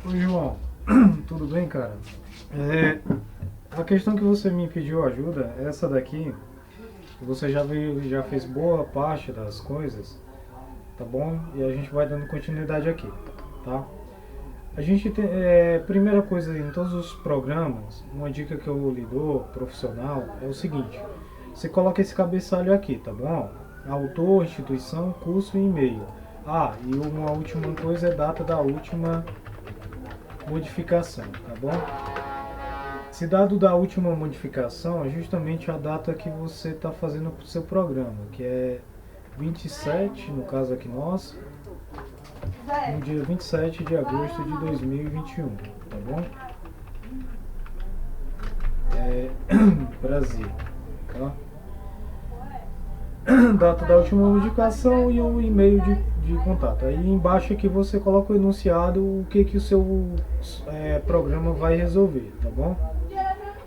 Oi, João, tudo bem, cara? É, a questão que você me pediu ajuda, essa daqui, você já fez boa parte das coisas, tá bom? E a gente vai dando continuidade aqui, tá? A gente tem, primeira coisa em todos os programas, uma dica que eu lhe dou, profissional, é o seguinte: você coloca esse cabeçalho aqui, tá bom? Autor, instituição, curso e e-mail. Ah, e uma última coisa é data da última modificação, tá bom? Se dado da última modificação, é justamente a data que você está fazendo para o seu programa, que é 27, no caso aqui nosso, no dia 27 de agosto de 2021, tá bom? É, Brasil, tá? Data da última modificação e o e-mail de contato. Aí embaixo aqui você coloca o enunciado, o que o seu programa vai resolver, tá bom?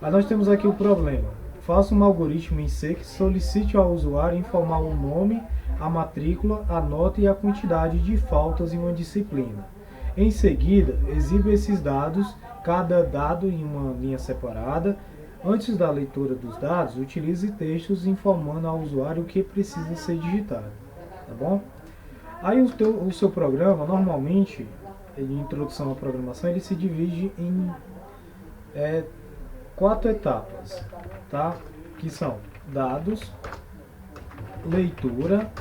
Aí nós temos aqui o problema. Faça um algoritmo em C que solicite ao usuário informar o nome, a matrícula, a nota e a quantidade de faltas em uma disciplina. Em seguida, exiba esses dados, cada dado em uma linha separada. Antes da leitura dos dados, utilize textos informando ao usuário o que precisa ser digitado. Tá bom? Aí o seu programa, normalmente, em introdução à programação, ele se divide em é, quatro etapas, tá? Que são dados, leitura,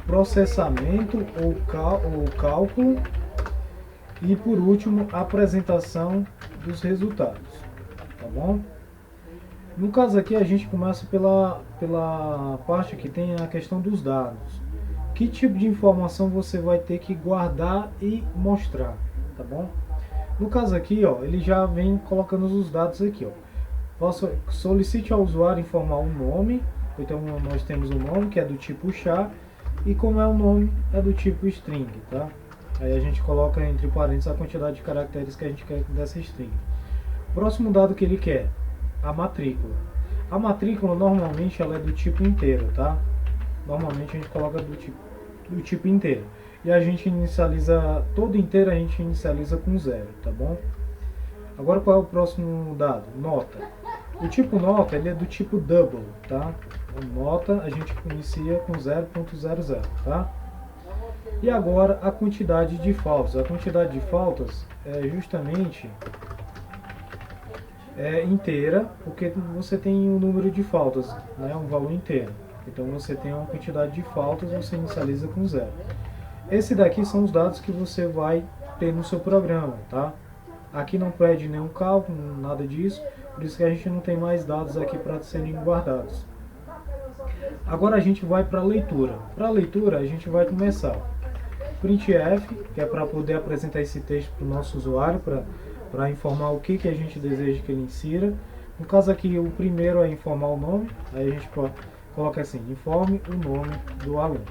processamento ou cálculo e, por último, apresentação dos resultados, tá bom? No caso aqui, a gente começa pela parte que tem a questão dos dados. Que tipo de informação você vai ter que guardar e mostrar, tá bom? No caso aqui, ó, ele já vem colocando os dados aqui, ó. Solicite ao usuário informar o nome. Então nós temos o nome que é do tipo char e como é o nome é do tipo string, tá? Aí a gente coloca entre parênteses a quantidade de caracteres que a gente quer dessa string. Próximo dado que ele quer, a matrícula. A matrícula normalmente ela é do tipo inteiro, tá? Normalmente a gente coloca do tipo inteiro. E a gente inicializa, todo inteiro a gente inicializa com zero, tá bom? Agora qual é o próximo dado? Nota. O tipo nota ele é do tipo double, tá? A nota a gente inicia com 0.00, tá? E agora a quantidade de faltas. A quantidade de faltas é justamente inteira, porque você tem um número de faltas, né? Um valor inteiro. Então você tem uma quantidade de faltas, você inicializa com zero. Esse daqui são os dados que você vai ter no seu programa, tá? Aqui não pede nenhum cálculo, nada disso, por isso que a gente não tem mais dados aqui para serem guardados. Agora a gente vai para a leitura. Para a leitura a gente vai começar printf, que é para poder apresentar esse texto para o nosso usuário, para informar o que a gente deseja que ele insira. No caso aqui o primeiro é informar o nome, aí a gente coloca assim, informe o nome do aluno.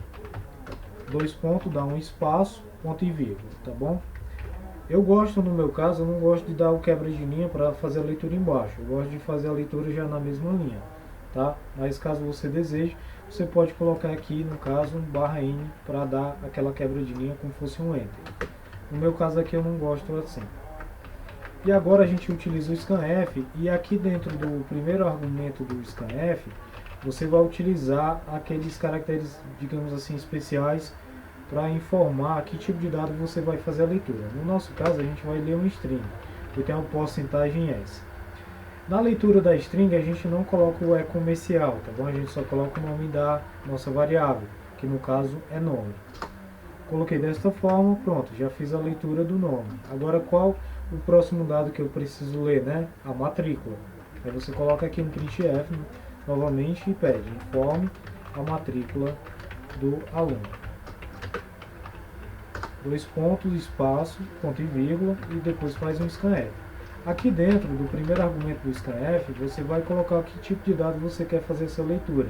Dois pontos, dá um espaço, ponto e vírgula, tá bom? Eu gosto, no meu caso, eu não gosto de dar o quebra de linha para fazer a leitura embaixo. Eu gosto de fazer a leitura já na mesma linha, tá? Mas caso você deseje, você pode colocar aqui, no caso, um barra N para dar aquela quebra de linha como fosse um Enter. No meu caso aqui eu não gosto assim. E agora a gente utiliza o scanf e aqui dentro do primeiro argumento do scanf, você vai utilizar aqueles caracteres, digamos assim, especiais para informar que tipo de dado você vai fazer a leitura. No nosso caso, a gente vai ler um string, que tem uma porcentagem S. Na leitura da string, a gente não coloca o comercial, tá bom? A gente só coloca o nome da nossa variável, que no caso é nome. Coloquei desta forma, pronto, já fiz a leitura do nome. Agora qual o próximo dado que eu preciso ler, né? A matrícula. Aí você coloca aqui um printf novamente e pede informe a matrícula do aluno. Dois pontos, espaço, ponto e vírgula e depois faz um scanf. Aqui dentro do primeiro argumento do scanf, você vai colocar que tipo de dado você quer fazer essa leitura.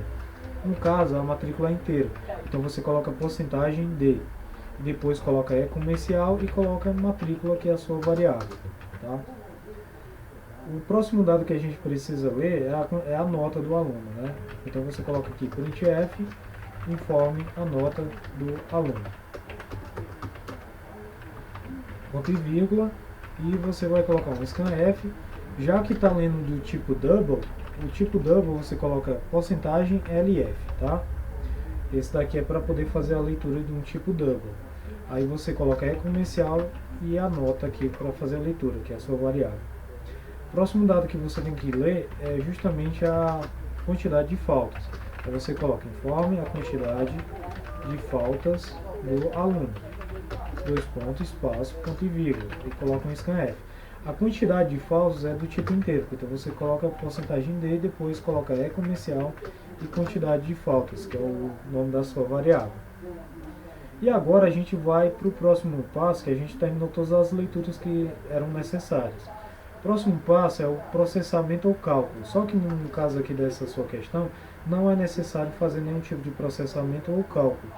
No caso, a matrícula é inteira. Então você coloca a porcentagem D. Depois coloca comercial e coloca a matrícula, que é a sua variável. Tá? O próximo dado que a gente precisa ler é a nota do aluno. Né? Então você coloca aqui printf, informe a nota do aluno. ponto e vírgula, e você vai colocar um scanf. Já que está lendo do tipo double, o tipo double você coloca porcentagem LF, tá? Esse daqui é para poder fazer a leitura de um tipo double. Aí você coloca comercial e anota aqui para fazer a leitura, que é a sua variável. O próximo dado que você tem que ler é justamente a quantidade de faltas. Aí você coloca informe a quantidade de faltas do aluno. Dois pontos, espaço, ponto e vírgula. E coloca um scanf. A quantidade de faltas é do tipo inteiro, então você coloca a porcentagem D e depois coloca comercial e quantidade de faltas, que é o nome da sua variável. E agora a gente vai para o próximo passo, que a gente terminou todas as leituras que eram necessárias. O próximo passo é o processamento ou cálculo, só que no caso aqui dessa sua questão, não é necessário fazer nenhum tipo de processamento ou cálculo.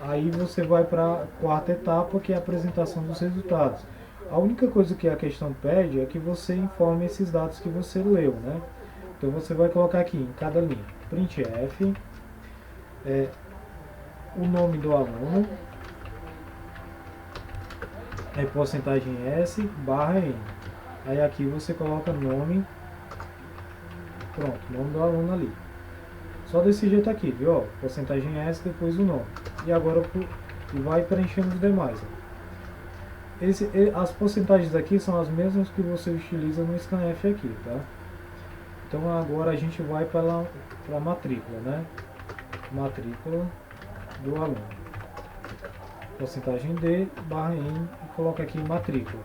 Aí você vai para a quarta etapa, que é a apresentação dos resultados. A única coisa que a questão pede é que você informe esses dados que você leu, né? Então você vai colocar aqui em cada linha, printf, o nome do aluno, aí porcentagem S barra N. Aí aqui você coloca nome, pronto, nome do aluno ali. Só desse jeito aqui, viu? Ó, porcentagem S, depois o nome. E agora vai preenchendo os demais. Ó. As porcentagens aqui são as mesmas que você utiliza no scanf aqui, tá? Então agora a gente vai para a matrícula, né? Matrícula do aluno. Porcentagem D barra N e coloca aqui matrícula.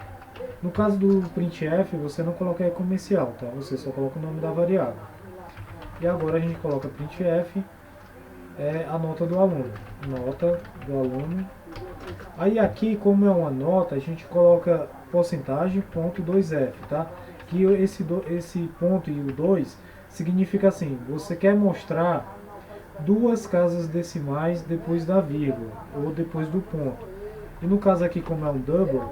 No caso do printf, você não coloca comercial, tá? Você só coloca o nome da variável. E agora a gente coloca printf, a nota do aluno. Nota do aluno. Aí aqui, como é uma nota, a gente coloca porcentagem ponto 2F, tá? Que esse ponto e o 2 significa assim, você quer mostrar duas casas decimais depois da vírgula, ou depois do ponto. E no caso aqui, como é um double,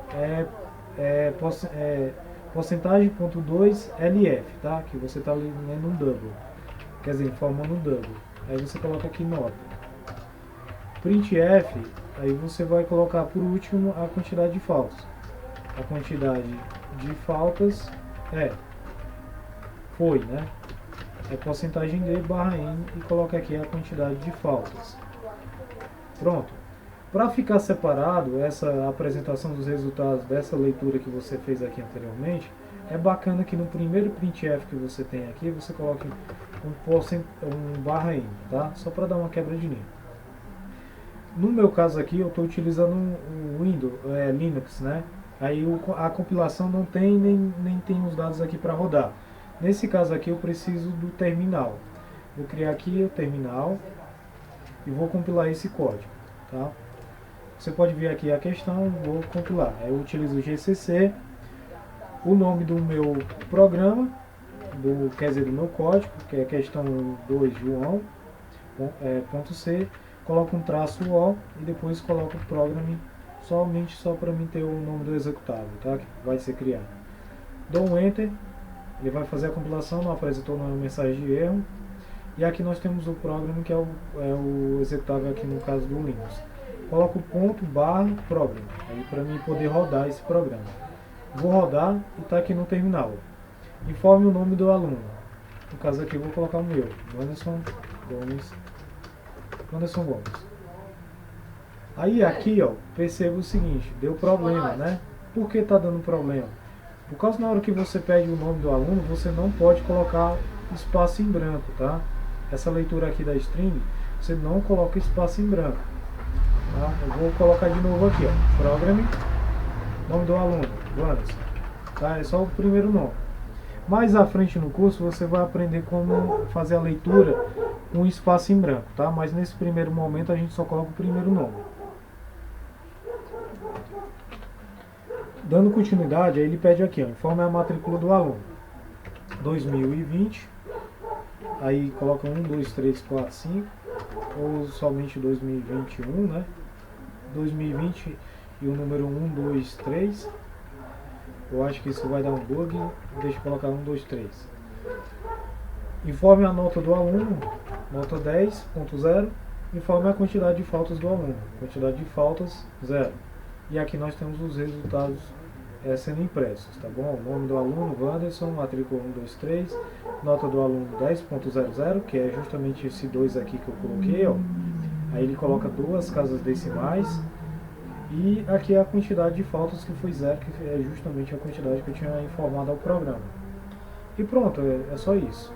porcentagem ponto 2 LF, tá? Que você está lendo um double, quer dizer, formando um double. Aí você coloca aqui nota. Printf, aí você vai colocar por último a quantidade de faltas. A quantidade de faltas foi, né? É porcentagem D barra N e coloca aqui a quantidade de faltas. Pronto. Para ficar separado essa apresentação dos resultados dessa leitura que você fez aqui anteriormente, é bacana que no primeiro printf que você tem aqui, você coloque um barra N, tá? Só para dar uma quebra de linha. No meu caso aqui, eu estou utilizando o Windows, Linux, né? Aí a compilação não tem, nem tem os dados aqui para rodar. Nesse caso aqui, eu preciso do terminal. Vou criar aqui o terminal e vou compilar esse código, tá? Você pode ver aqui a questão, vou compilar. Eu utilizo o GCC, o nome do meu programa, quer dizer, do meu código, que é questão 2 João, .c, coloco um traço O e depois coloco o program somente só para mim ter o nome do executável, tá? Que vai ser criado. Dou um Enter, ele vai fazer a compilação, não apresentou nenhuma mensagem de erro. E aqui nós temos o program, que é o executável aqui no caso do Linux. Coloco ponto barra program, aí para mim poder rodar esse programa. Vou rodar e está aqui no terminal. Informe o nome do aluno. No caso aqui eu vou colocar o meu, Anderson Gomes. Aí aqui, ó, perceba o seguinte, deu problema, né? Por que está dando problema? Por causa na hora que você pede o nome do aluno, você não pode colocar espaço em branco, tá? Essa leitura aqui da string, você não coloca espaço em branco. Tá? Eu vou colocar de novo aqui, ó, program, nome do aluno, Anderson. Tá? É só o primeiro nome. Mais à frente no curso você vai aprender como fazer a leitura com espaço em branco, tá? Mas nesse primeiro momento a gente só coloca o primeiro nome. Dando continuidade, aí ele pede aqui, ó, informe a matrícula do aluno. 2020, aí coloca 1, 2, 3, 4, 5, ou somente 2021, né? 2020 e o número 1, 2, 3. Eu acho que isso vai dar um bug, deixa eu colocar 1, 2, 3. Informe a nota do aluno, nota 10.0. Informe a quantidade de faltas do aluno, quantidade de faltas 0. E aqui nós temos os resultados sendo impressos, tá bom? O nome do aluno, Wanderson, matrícula 123, nota do aluno 10.00, que é justamente esse 2 aqui que eu coloquei, ó. Aí ele coloca duas casas decimais, e aqui é a quantidade de faltas que foi 0, que é justamente a quantidade que eu tinha informado ao programa. E pronto, é só isso.